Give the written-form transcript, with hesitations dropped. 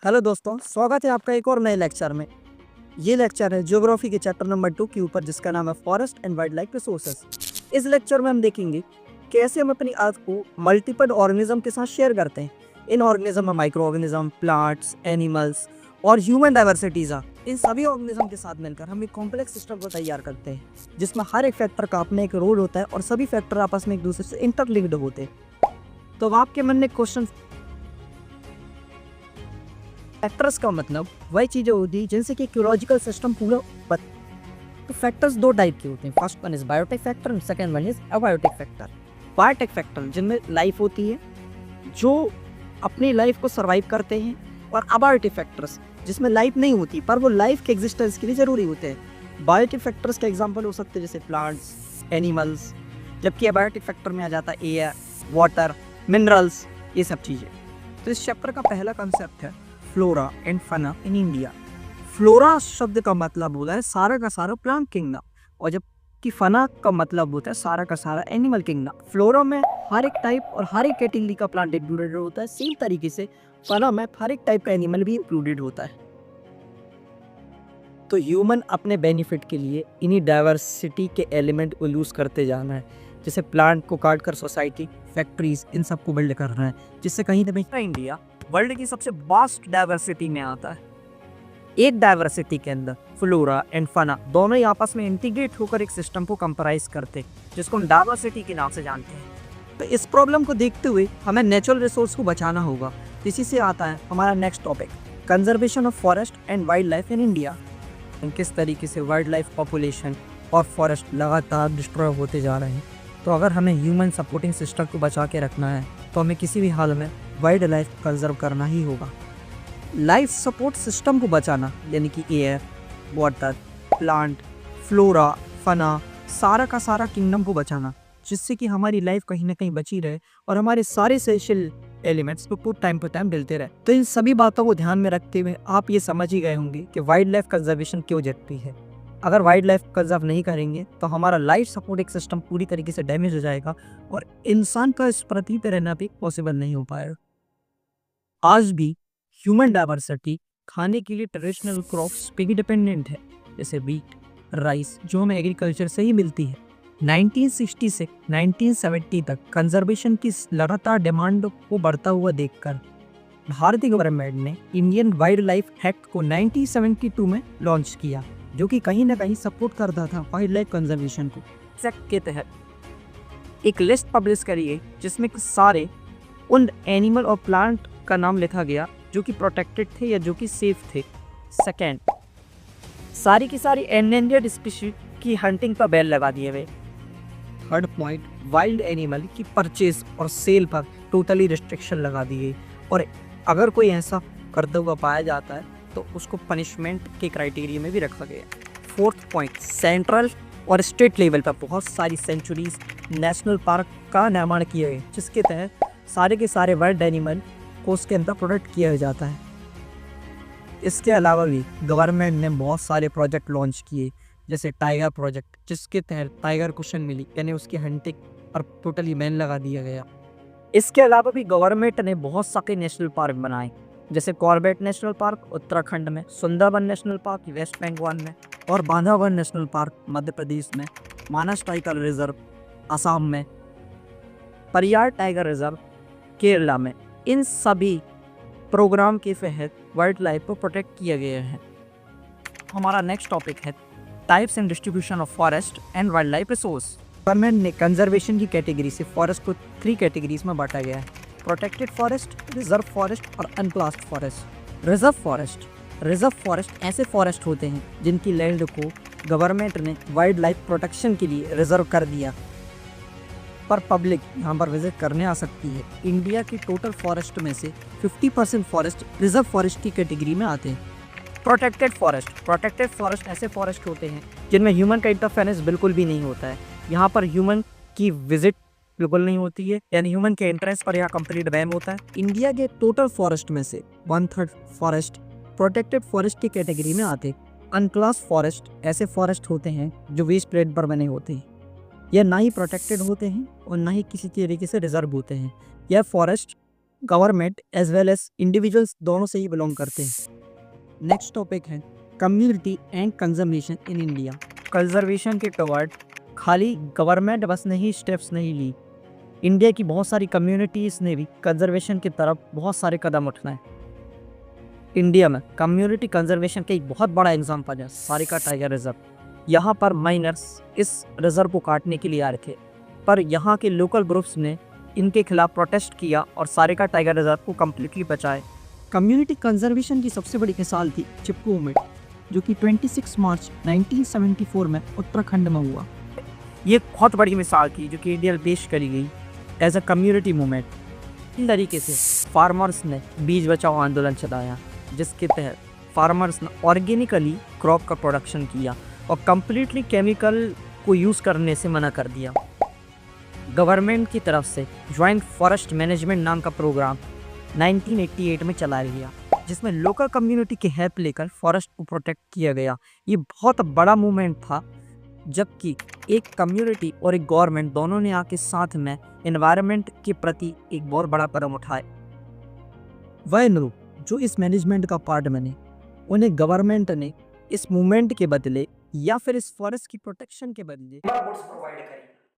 Hello दोस्तों, स्वागत है आपका एक और नए लेक्चर में। ये लेक्चर है ज्योग्राफी के चैप्टर नंबर 2 के ऊपर, जिसका नाम है forest and wild life resources. इस लेक्चर में हम देखेंगे कैसे हम अपनी अर्थ को मल्टीपल ऑर्गेनिज्म के साथ शेयर करते हैं। इन ऑर्गेनिज्म में माइक्रो ऑर्गेनिज्म, प्लांट्स, एनिमल्स और ह्यूमन डाइवर्सिटीज। इन सभी ऑर्गेनिज्म के साथ मिलकर हम एक कॉम्प्लेक्स सिस्टम को तैयार करते हैं, जिसमें हर एक फैक्टर का अपना एक रोल होता है और सभी फैक्टर आपस में एक दूसरे से इंटरलिंक्ड होते हैं। तो अब आपके मन में क्वेश्चन, फैक्टर्स का मतलब वही चीजें होती है जिनसे कि इकोलॉजिकल सिस्टम पूरा तो फैक्टर्स दो टाइप के होते हैं। First one is biotic factor and second one is abiotic factor. Biotic factor जिनमें लाइफ होती है, जो अपनी लाइफ को सर्वाइव करते हैं, और अबायोटिक फैक्टर्स जिसमें लाइफ नहीं होती पर वो लाइफ के एग्जिस्टेंस के लिए जरूरी होते हैं। बायोटिक फैक्टर्स के एग्जाम्पल हो सकते हैं जैसे प्लांट्स, एनिमल्स, जबकि अबायोटिक फैक्टर में आ जाता है एयर, वाटर, मिनरल्स, ये सब चीज़ें। तो इस चैप्टर का पहला कंसेप्ट है flora and fauna in India. Flora शब्द का मतलब होता है सारा का सारा प्लांट किंगडम, और जबकि फना का मतलब होता है सारा का सारा एनिमल किंगडम। फ्लोरा में हर एक टाइप और हर एक कैटेगरी का प्लांट इंक्लूडेड होता है। सेम तरीके से फना में हर एक टाइप का एनिमल भी इंक्लूडेड होता है। तो ह्यूमन अपने बेनिफिट के लिए इन्हीं डाइवर्सिटी के एलिमेंट को यूज करते जाना है, जैसे प्लांट को काट कर सोसाइटी, फैक्ट्रीज, इन सब को बिल्ड करना है, जिससे कहीं ना कहीं इंडिया वर्ल्ड की सबसे वास्ट डाइवर्सिटी में आता है। एक डाइवर्सिटी के अंदर फ्लोरा एंड फना दोनों ही आपस में इंटीग्रेट होकर एक सिस्टम को कंप्राइज करते हैं, जिसको हम डाइवर्सिटी के नाम से जानते हैं। तो इस प्रॉब्लम को देखते हुए हमें नेचुरल रिसोर्स को बचाना होगा। इसी से आता है हमारा next topic, conservation of forest and wild life in India. किस तरीके से वाइल्ड लाइफ पॉपुलेशन और फॉरेस्ट लगातार डिस्ट्रॉय होते जा रहे हैं। तो अगर हमें ह्यूमन सपोर्टिंग सिस्टम को बचा के रखना है तो हमें किसी भी हाल में वाइल्ड लाइफ कंजर्व करना ही होगा। लाइफ सपोर्ट सिस्टम को बचाना यानी कि एयर, वाटर, प्लांट, फ्लोरा, फना, सारा का सारा किंगडम को बचाना, जिससे कि हमारी लाइफ कहीं ना कहीं बची रहे और हमारे सारे एसेंशियल एलिमेंट्स को टाइम पर टाइम मिलते रहे। तो इन सभी बातों को ध्यान में रखते हुए आप ये समझ ही गए होंगे कि वाइल्ड लाइफ कंजर्वेशन क्यों जरूरी है। अगर वाइल्ड लाइफ कंजर्व नहीं करेंगे तो हमारा लाइफ सपोर्टिंग सिस्टम पूरी तरीके से डैमेज हो जाएगा और इंसान का इस पृथ्वी पर रहना भी पॉसिबल नहीं हो पाएगा। आज भी ह्यूमन डाइवर्सिटी खाने के लिए ट्रेडिशनल क्रॉप्स पे भी डिपेंडेंट है, जैसे वीट, राइस, जो हमें एग्रीकल्चर से ही मिलती है। 1960 से 1970 तक कंजर्वेशन की लगातार डिमांड को बढ़ता हुआ देखकर भारतीय गवर्नमेंट ने इंडियन वाइल्ड लाइफ एक्ट को 1972 में लॉन्च किया, जो कि कहीं ना कहीं सपोर्ट करता था वाइल्ड लाइफ कंजर्वेशन को। इस एक्ट के तहत एक लिस्ट पब्लिश करी गई जिसमें सारे उन एनिमल और प्लांट का नाम लिखा गया जो कि प्रोटेक्टेड थे या जो कि सेफ थे। सेकेंड, सारी की सारी एंडेंजर्ड स्पीशीज की हंटिंग पर बैन लगा दिए गए। थर्ड पॉइंट, वाइल्ड एनिमल की परचेज और सेल पर टोटली रिस्ट्रिक्शन लगा दी गई, और अगर कोई ऐसा करता हुआ पाया जाता है तो उसको पनिशमेंट के क्राइटेरिया में भी रखा गया। फोर्थ पॉइंट, सेंट्रल और स्टेट लेवल पर बहुत सारी सेंचुरीज, नेशनल पार्क का निर्माण किया गया, जिसके तहत सारे के सारे वाइल्ड एनिमल को उसके अंदर प्रोटेक्ट किया जाता है। इसके अलावा भी गवर्नमेंट ने बहुत सारे प्रोजेक्ट लॉन्च किए, जैसे टाइगर प्रोजेक्ट, जिसके तहत टाइगर को क्षण मिली, यानी उसकी हंटिंग पर टोटली बैन लगा दिया गया। इसके अलावा भी गवर्नमेंट ने बहुत सारे नेशनल पार्क बनाए, जैसे कॉर्बेट नेशनल पार्क उत्तराखंड में, Sundarban national park West Bengal में, और बांधवगढ़ नेशनल पार्क मध्य प्रदेश में, मानस टाइगर रिजर्व असम में, परियार टाइगर रिजर्व केरला में। इन सभी प्रोग्राम के तहत वाइल्ड लाइफ को प्रोटेक्ट किया गया है। हमारा नेक्स्ट टॉपिक है types and distribution of forest and wild life resource. Government ने कंजर्वेशन की कैटेगरी से फॉरेस्ट को 3 कैटेगरीज में बांटा गया है: प्रोटेक्टेड फॉरेस्ट, रिजर्व फॉरेस्ट और अनक्लास्ड फॉरेस्ट। रिजर्व फॉरेस्ट ऐसे फॉरेस्ट होते हैं जिनकी लैंड को गवर्नमेंट ने वाइल्ड लाइफ प्रोटेक्शन के लिए रिजर्व कर दिया, पर पब्लिक यहाँ पर विजिट करने आ सकती है। इंडिया की टोटल फॉरेस्ट में से 50% फॉरेस्ट रिजर्व फॉरेस्ट की कैटेगरी में आते हैं। प्रोटेक्टेड फॉरेस्ट ऐसे फॉरेस्ट होते हैं जिनमें ह्यूमन का इंटरफेरेंस बिल्कुल भी नहीं होता है। यहाँ पर ह्यूमन की विजिट बिल्कुल नहीं होती है, यानी ह्यूमन के एंट्रेंस पर यहाँ कंप्लीट बैन होता है। इंडिया के टोटल फॉरेस्ट में से 1/3 फॉरेस्ट प्रोटेक्टेड फॉरेस्ट की कैटेगरी में आते हैं। अनक्लास्ड फॉरेस्ट ऐसे फॉरेस्ट होते हैं जो वेस्ट प्लेट पर बने होते हैं, यह ना ही प्रोटेक्टेड होते हैं और ना ही किसी तरीके से रिजर्व होते हैं। यह forest government as well as individuals दोनों से ही बिलोंग करते हैं। नेक्स्ट टॉपिक है community and conservation in India. Conservation के टवर्ड खाली गवर्नमेंट बस ने ही स्टेप्स नहीं ली, इंडिया की बहुत सारी कम्युनिटीज़ ने भी कंजर्वेशन की तरफ बहुत सारे कदम उठाए। इंडिया में कम्युनिटी कंजर्वेशन का एक बहुत बड़ा एग्जाम्पल है सारिका टाइगर रिजर्व। यहाँ पर माइनर्स इस रिजर्व को काटने के लिए आ रहे थे, पर यहाँ के लोकल ग्रुप्स ने इनके खिलाफ प्रोटेस्ट किया और सारिका टाइगर रिजर्व को कम्प्लीटली बचाए। कम्युनिटी कंजर्वेशन की सबसे बड़ी मिसाल थी चिपकू मूवमेंट, जो कि 26 मार्च 1974 में उत्तराखंड में हुआ। ये बहुत बड़ी मिसाल थी जो कि इंडिया में पेश करी गई एज अ कम्युनिटी मूवमेंट। इस तरीके से फार्मर्स ने बीज बचाओ आंदोलन चलाया, जिसके तहत फार्मर्स ने ऑर्गेनिकली क्रॉप का प्रोडक्शन किया और कम्प्लीटली केमिकल को यूज़ करने से मना कर दिया। गवर्नमेंट की तरफ से जॉइंट फॉरेस्ट मैनेजमेंट नाम का प्रोग्राम 1988 में चलाया गया, जिसमें लोकल कम्युनिटी की हेल्प लेकर फॉरेस्ट को प्रोटेक्ट किया गया। ये बहुत बड़ा मूवमेंट था, जबकि एक कम्युनिटी और एक गवर्नमेंट दोनों ने आके साथ में एनवायरनमेंट के प्रति एक बहुत बड़ा कदम उठाए। वह लोग जो इस मैनेजमेंट का पार्ट बने, उन्हें गवर्नमेंट ने इस मूवमेंट के बदले या फिर इस फॉरेस्ट की प्रोटेक्शन के बदले